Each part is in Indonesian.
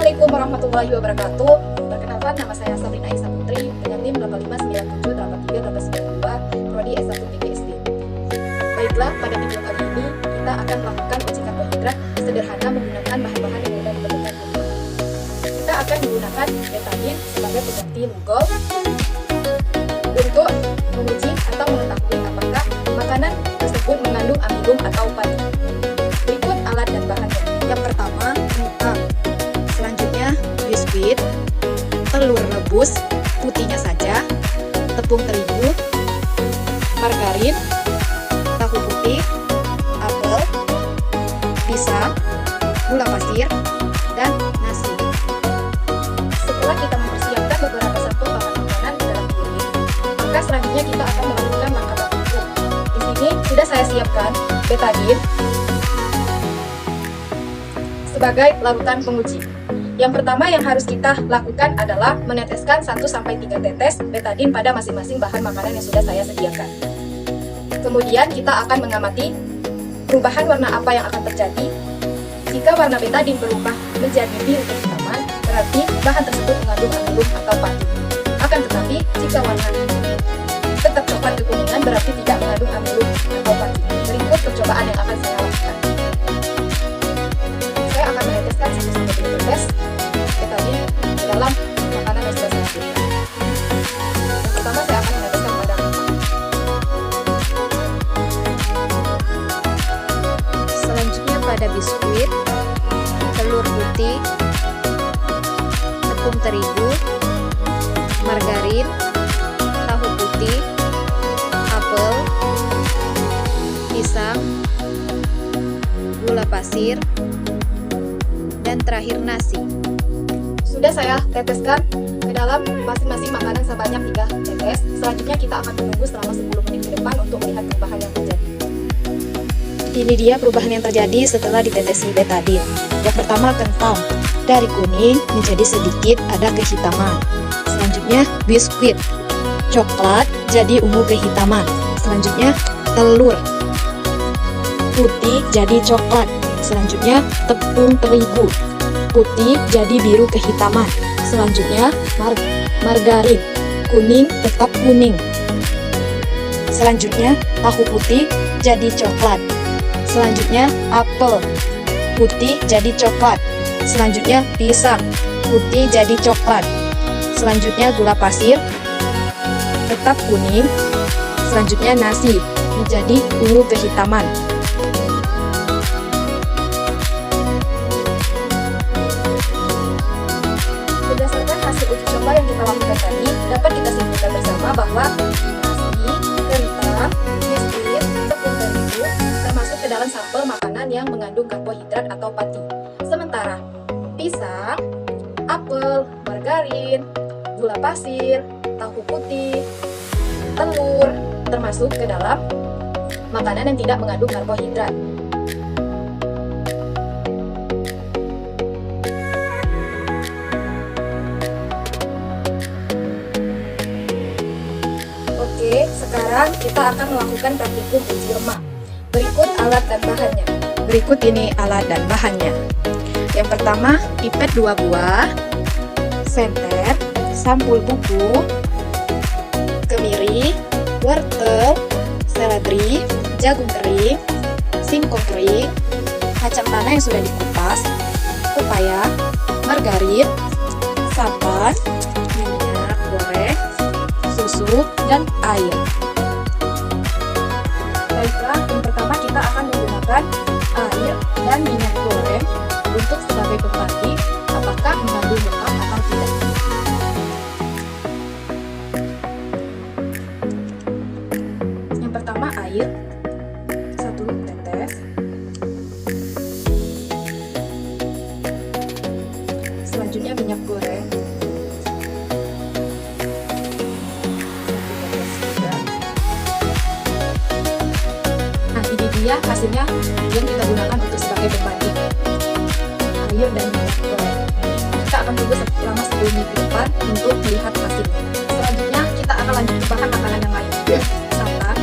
Assalamualaikum warahmatullahi wabarakatuh. Perkenalkan, nama saya Sabrina Isa Putri dengan NIM 85978392 Prodi S1 PGSD. Baiklah, pada video kali ini kita akan melakukan uji karbohidrat sederhana menggunakan bahan-bahan yang mudah ditemukan di rumah. Kita akan menggunakan betadin sebagai pengganti lugol untuk menguji atau mengetahui apakah makanan tersebut mengandung amilum atau padi. Berikut alat dan bahannya. Yang pertama, kentang. Selanjutnya, biskuit, telur rebus, putihnya saja, tepung terigu, margarin, tahu putih, apel, pisang, gula pasir, dan nasi. Setelah kita mempersiapkan beberapa sampel bahan makanan di dalam piring, maka selanjutnya kita akan melakukan langkah baku. Di sini sudah saya siapkan betadin sebagai larutan penguji. Yang pertama yang harus kita lakukan adalah meneteskan 1-3 tetes betadin pada masing-masing bahan makanan yang sudah saya sediakan. Kemudian kita akan mengamati perubahan warna apa yang akan terjadi. Jika warna betadin berubah menjadi biru kehitaman, berarti bahan tersebut mengandung amilum atau padi. Akan tetapi, jika warna tetap coklat kekuningan, berarti tidak mengandung amilum atau padi. Berikut percobaan yang akan saya lakukan. Saya akan meneteskan 1-3 tetes betadin ke dalam makanan yang sudah saya pilih. Yang pertama saya akan meneteskan pada kentang. Selanjutnya pada biskuit, telur putih, tepung terigu, margarin, tahu putih, apel, pisang, gula pasir, dan terakhir nasi. Sudah saya teteskan ke dalam masing-masing makanan sebanyak 3 tetes. Selanjutnya kita akan menunggu selama 10 menit ke depan untuk melihat perubahan yang terjadi. Ini dia perubahan yang terjadi setelah ditetesi betadin. Yang pertama, kentang dari kuning menjadi sedikit ada kehitaman. Selanjutnya, biskuit coklat jadi ungu kehitaman. Selanjutnya, telur putih jadi coklat. Selanjutnya, tepung terigu putih jadi biru kehitaman. Selanjutnya, margarin kuning tetap kuning. Selanjutnya, tahu putih jadi coklat. Selanjutnya, apel putih jadi coklat. Selanjutnya, pisang putih jadi coklat. Selanjutnya, gula pasir tetap kuning. Selanjutnya, nasi menjadi ungu kehitaman. Berdasarkan hasil uji coba yang kita lakukan tadi, dapat kita simpulkan bersama bahwa nasi, kentang, biskuit, tepung terigu termasuk ke dalam sampel makanan yang mengandung karbohidrat atau pati. Sementara pisang, apel, margarin, gula pasir, tahu putih, telur termasuk ke dalam makanan yang tidak mengandung karbohidrat. Oke, sekarang kita akan melakukan praktikum uji lemak. Berikut alat dan bahannya. Berikut ini alat dan bahannya. Yang pertama, pipet 2 buah, senter, sampul buku, kemiri, wortel, seledri, jagung kering, singkong kering, kacang tanah yang sudah dikupas, pepaya, margarin, santan, minyak goreng, susu, dan air. Baiklah, yang pertama kita akan menggunakan air dan minyak goreng untuk sebagai pembanding apakah mengandung lemak atau tidak. Yang pertama air 1 tetes. Selanjutnya minyak goreng 1 tetes juga. Nah, ini dia hasilnya yang kita gunakan untuk sebagai pembanding air dan minyak goreng. Kita akan tunggu selama 10 menit ke depan untuk melihat hasilnya. Selanjutnya kita akan lanjut ke bahan makanan yang lain. Santan,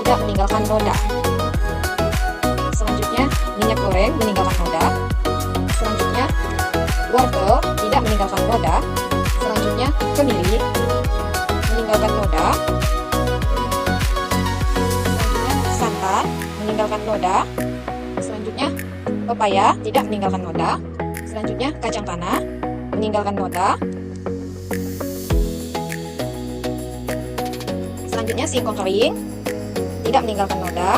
tidak meninggalkan noda. Selanjutnya, minyak goreng meninggalkan noda. Selanjutnya, wortel tidak meninggalkan noda. Selanjutnya, kemiri meninggalkan noda. Selanjutnya, santan meninggalkan noda. Selanjutnya, pepaya tidak meninggalkan noda. Selanjutnya, kacang tanah meninggalkan noda. Selanjutnya, singkong kering tidak meninggalkan noda.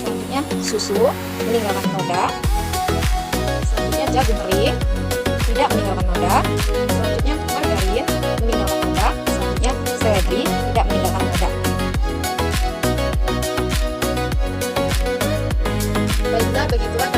Selanjutnya, susu meninggalkan noda. Selanjutnya, jagung kering tidak meninggalkan noda. Selanjutnya, margarin meninggalkan noda. Selanjutnya, seledri tidak meninggalkan noda. Baiklah, begitulah